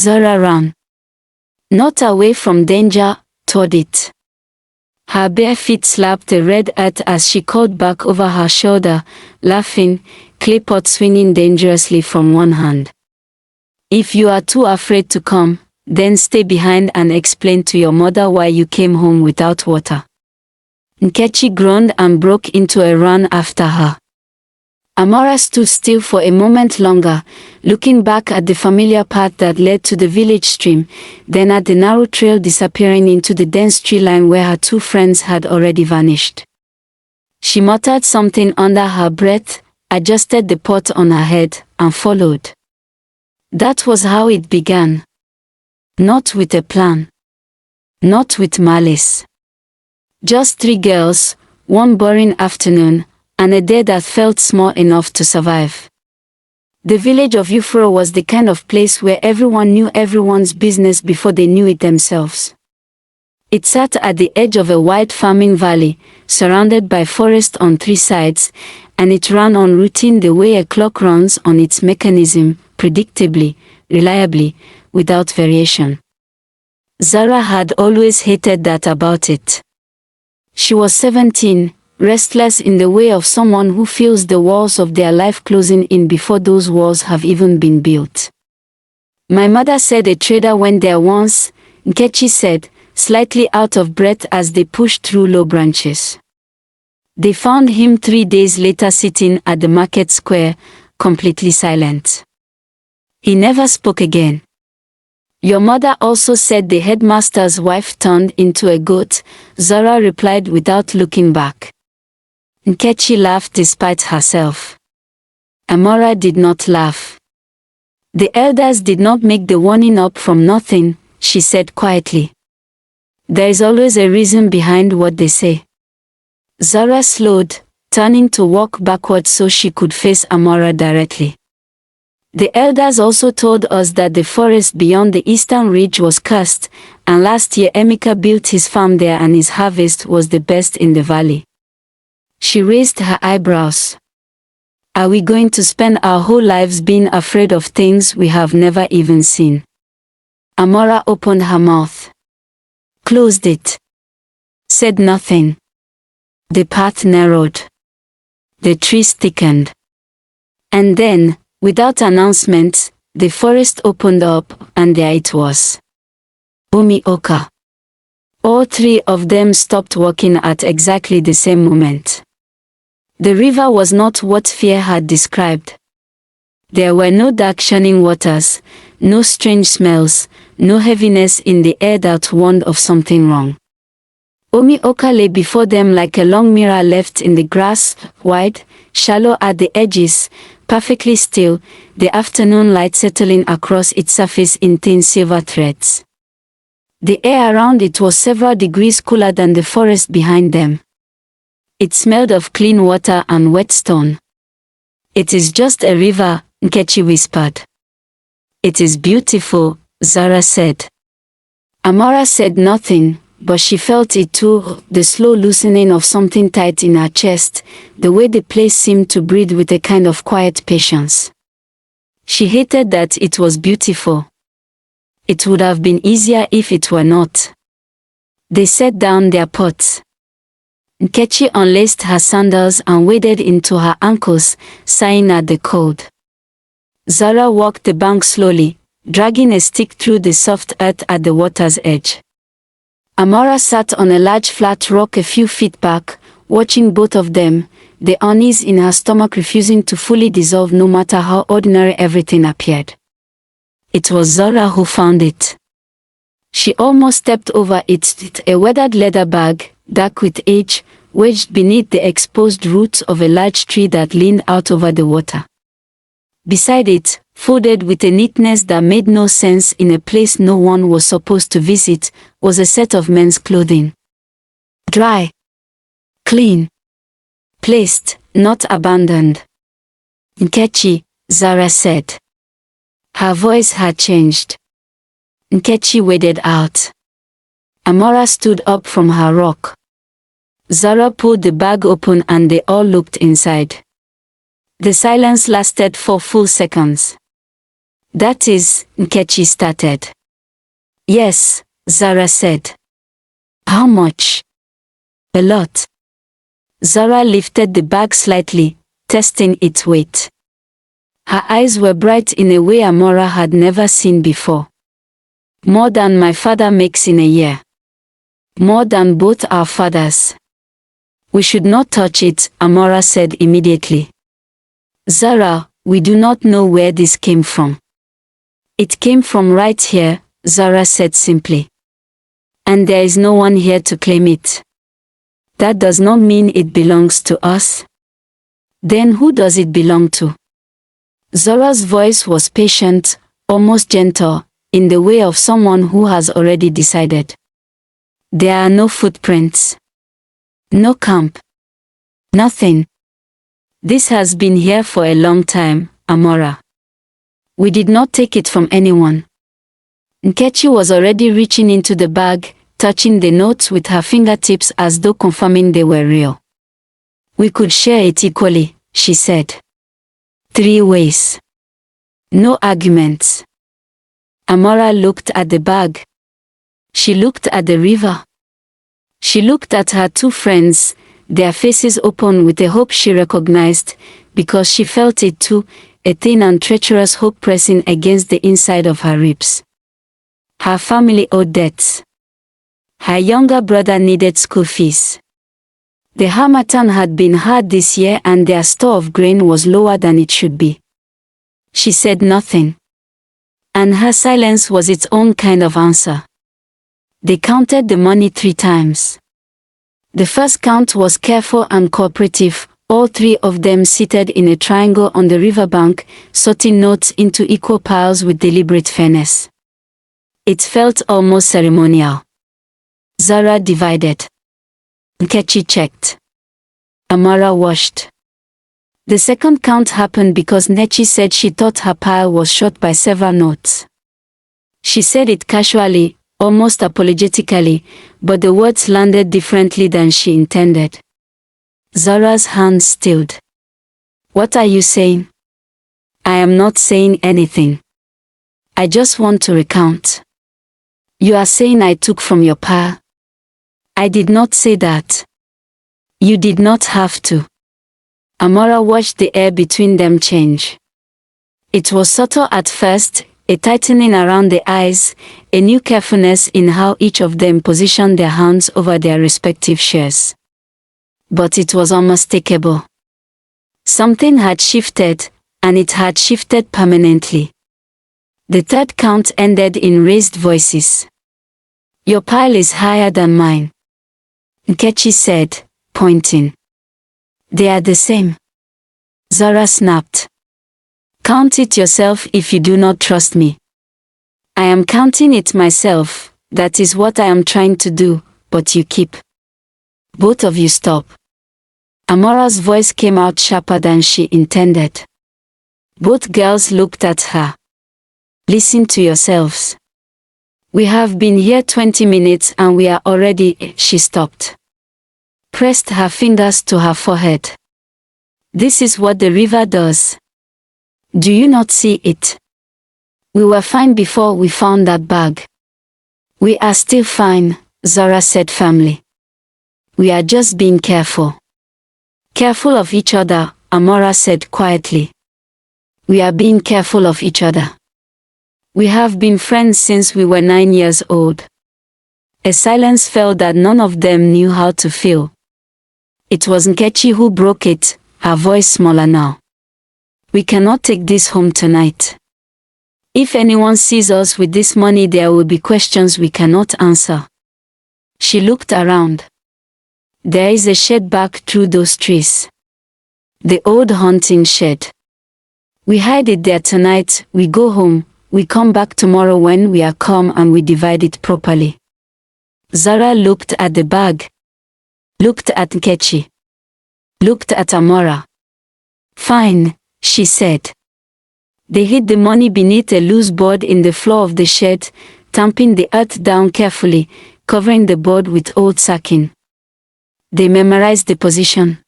Zara ran. Not away from danger, toward it. Her bare feet slapped the red earth as she called back over her shoulder, laughing, clay pot swinging dangerously from one hand. If you are too afraid to come, then stay behind and explain to your mother why you came home without water. Nkechi groaned and broke into a run after her. Amara stood still for a moment longer, looking back at the familiar path that led to the village stream, then at the narrow trail disappearing into the dense tree line where her two friends had already vanished. She muttered something under her breath, adjusted the pot on her head, and followed. That was how it began. Not with a plan. Not with malice. Just three girls, one boring afternoon, and a day that felt small enough to survive. The village of Ufro was the kind of place where everyone knew everyone's business before they knew it themselves. It sat at the edge of a wide farming valley, surrounded by forest on three sides, and it ran on routine the way a clock runs on its mechanism, predictably, reliably, without variation. Zara had always hated that about it. She was 17, restless in the way of someone who feels the walls of their life closing in before those walls have even been built. My mother said a trader went there once, Nkechi said, slightly out of breath as they pushed through low branches. They found him 3 days later sitting at the market square, completely silent. He never spoke again. Your mother also said the headmaster's wife turned into a goat, Zara replied without looking back. Nkechi laughed despite herself. Amara did not laugh. The elders did not make the warning up from nothing, she said quietly. There is always a reason behind what they say. Zara slowed, turning to walk backwards so she could face Amara directly. The elders also told us that the forest beyond the eastern ridge was cursed, and last year Emeka built his farm there and his harvest was the best in the valley. She raised her eyebrows. Are we going to spend our whole lives being afraid of things we have never even seen? Amara opened her mouth. Closed it. Said nothing. The path narrowed. The trees thickened. And then, without announcement, the forest opened up, and there it was. Omi Ocha. All three of them stopped walking at exactly the same moment. The river was not what fear had described. There were no dark shining waters, no strange smells, no heaviness in the air that warned of something wrong. Omi Ocha lay before them like a long mirror left in the grass, wide, shallow at the edges, perfectly still, the afternoon light settling across its surface in thin silver threads. The air around it was several degrees cooler than the forest behind them. It smelled of clean water and wet stone. It is just a river, Nkechi whispered. It is beautiful, Zara said. Amara said nothing, but she felt it too, the slow loosening of something tight in her chest, the way the place seemed to breathe with a kind of quiet patience. She hated that it was beautiful. It would have been easier if it were not. They set down their pots. Nkechi unlaced her sandals and waded into her ankles, sighing at the cold. Zara walked the bank slowly, dragging a stick through the soft earth at the water's edge. Amara sat on a large flat rock a few feet back, watching both of them, the unease in her stomach refusing to fully dissolve no matter how ordinary everything appeared. It was Zara who found it. She almost stepped over it, a weathered leather bag, dark with age, wedged beneath the exposed roots of a large tree that leaned out over the water. Beside it, folded with a neatness that made no sense in a place no one was supposed to visit, was a set of men's clothing. Dry. Clean. Placed, not abandoned. Nkechi, Zara said. Her voice had changed. Nkechi waded out. Amara stood up from her rock. Zara pulled the bag open and they all looked inside. The silence lasted for full seconds. That is, Nkechi started. Yes, Zara said. How much? A lot. Zara lifted the bag slightly, testing its weight. Her eyes were bright in a way Amara had never seen before. More than my father makes in a year. More than both our fathers. We should not touch it, Amara said immediately. Zara, we do not know where this came from. It came from right here, Zara said simply. And there is no one here to claim it. That does not mean it belongs to us. Then who does it belong to? Zara's voice was patient, almost gentle, in the way of someone who has already decided. There are no footprints. No camp. Nothing. This has been here for a long time, Amara. We did not take it from anyone. Nkechi was already reaching into the bag, touching the notes with her fingertips as though confirming they were real. We could share it equally, she said. 3 ways. No arguments. Amara looked at the bag. She looked at the river. She looked at her 2 friends, their faces open with a hope she recognized, because she felt it too, a thin and treacherous hope pressing against the inside of her ribs. Her family owed debts. Her younger brother needed school fees. The harmattan had been hard this year and their store of grain was lower than it should be. She said nothing. And her silence was its own kind of answer. They counted the money 3 times. The first count was careful and cooperative, all 3 of them seated in a triangle on the riverbank, sorting notes into equal piles with deliberate fairness. It felt almost ceremonial. Zara divided. Nkechi checked. Amara washed. The second count happened because Nkechi said she thought her pile was short by several notes. She said it casually, almost apologetically, but the words landed differently than she intended. Zara's hands stilled. What are you saying? I am not saying anything. I just want to recount. You are saying I took from your pile? I did not say that. You did not have to. Amara watched the air between them change. It was subtle at first, a tightening around the eyes, a new carefulness in how each of them positioned their hands over their respective shares. But it was unmistakable. Something had shifted, and it had shifted permanently. The third count ended in raised voices. Your pile is higher than mine. Nkechi said, pointing. They are the same. Zara snapped. Count it yourself if you do not trust me. I am counting it myself, that is what I am trying to do, but you keep. Both of you stop. Amara's voice came out sharper than she intended. Both girls looked at her. Listen to yourselves. We have been here 20 minutes and we are already. She stopped. Pressed her fingers to her forehead. This is what the river does. Do you not see it? We were fine before we found that bag. We are still fine, Zara said firmly. We are just being careful. Careful of each other, Amara said quietly. We are being careful of each other. We have been friends since we were 9 years old. A silence fell that none of them knew how to fill. It was Nkechi who broke it, her voice smaller now. We cannot take this home tonight. If anyone sees us with this money, there will be questions we cannot answer. She looked around. There is a shed back through those trees. The old hunting shed. We hide it there tonight, we go home, we come back tomorrow when we are calm and we divide it properly. Zara looked at the bag. Looked at Nkechi. Looked at Amara. Fine, she said. They hid the money beneath a loose board in the floor of the shed, tamping the earth down carefully, covering the board with old sacking. They memorized the position.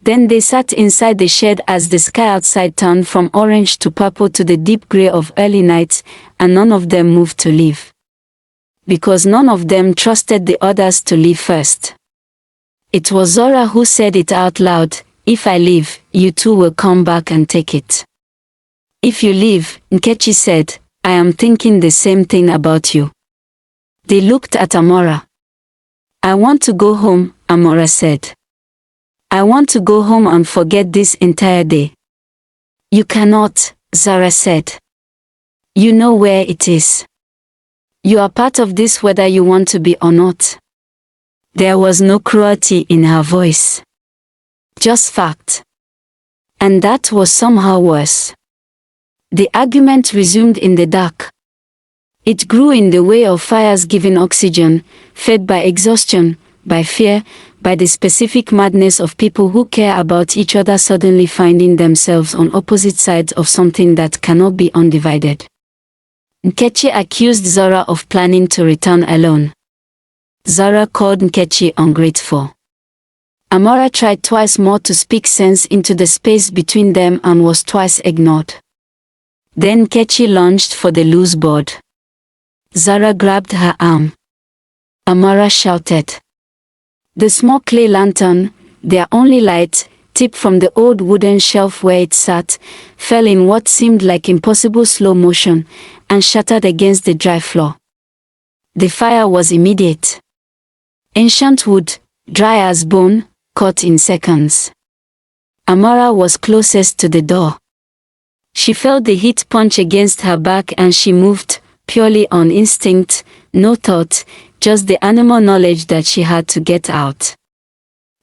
Then they sat inside the shed as the sky outside turned from orange to purple to the deep gray of early night, and none of them moved to leave. Because none of them trusted the others to leave first. It was Zara who said it out loud, "If I leave, you two will come back and take it." "If you leave," Nkechi said, "I am thinking the same thing about you." They looked at Amara. "I want to go home," Amara said. "I want to go home and forget this entire day." "You cannot," Zara said. "You know where it is. You are part of this whether you want to be or not." There was no cruelty in her voice. Just fact. And that was somehow worse. The argument resumed in the dark. It grew in the way of fires giving oxygen, fed by exhaustion, by fear, by the specific madness of people who care about each other suddenly finding themselves on opposite sides of something that cannot be undivided. Nkechi accused Zara of planning to return alone. Zara called Nkechi ungrateful. Amara tried twice more to speak sense into the space between them and was twice ignored. Then Nkechi lunged for the loose board. Zara grabbed her arm. Amara shouted. The small clay lantern, their only light, tipped from the old wooden shelf where it sat, fell in what seemed like impossible slow motion, and shattered against the dry floor. The fire was immediate. Ancient wood, dry as bone, caught in seconds. Amara was closest to the door. She felt the heat punch against her back and she moved, purely on instinct, no thought, just the animal knowledge that she had to get out.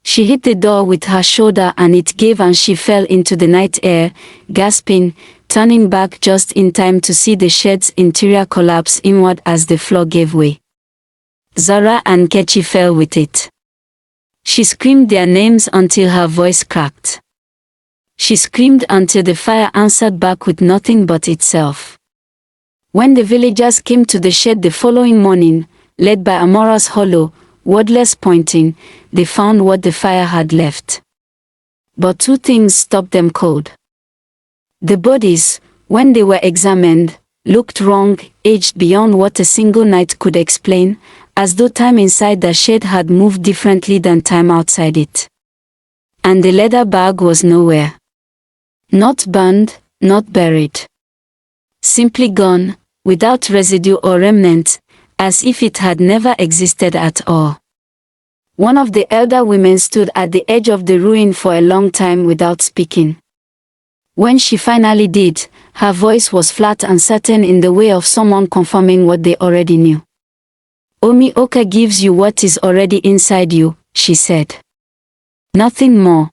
She hit the door with her shoulder and it gave and she fell into the night air, gasping, turning back just in time to see the shed's interior collapse inward as the floor gave way. Zara and Nkechi fell with it. She screamed their names until her voice cracked. She screamed until the fire answered back with nothing but itself. When the villagers came to the shed the following morning, led by Amara's hollow, wordless pointing, they found what the fire had left. But two things stopped them cold. The bodies, when they were examined, looked wrong, aged beyond what a single night could explain, as though time inside the shed had moved differently than time outside it. And the leather bag was nowhere. Not burned, not buried. Simply gone, without residue or remnant, as if it had never existed at all. One of the elder women stood at the edge of the ruin for a long time without speaking. When she finally did, her voice was flat and certain in the way of someone confirming what they already knew. "Omi Ocha gives you what is already inside you," she said. "Nothing more.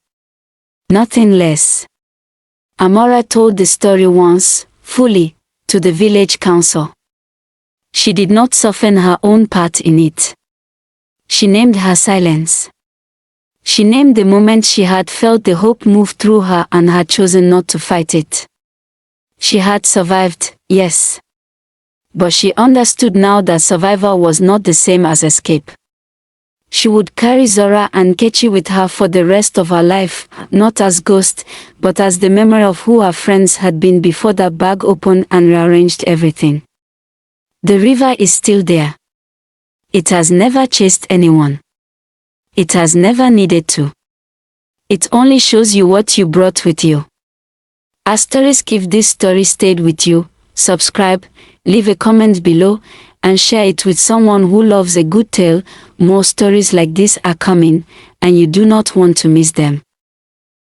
Nothing less." Amara told the story once, fully, to the village council. She did not soften her own part in it. She named her silence. She named the moment she had felt the hope move through her and had chosen not to fight it. She had survived, yes. But she understood now that survival was not the same as escape. She would carry Zara and Nkechi with her for the rest of her life, not as ghosts, but as the memory of who her friends had been before that bag opened and rearranged everything. The river is still there. It has never chased anyone. It has never needed to. It only shows you what you brought with you. Asterisk if this story stayed with you, subscribe, leave a comment below, and share it with someone who loves a good tale. More stories like this are coming, and you do not want to miss them.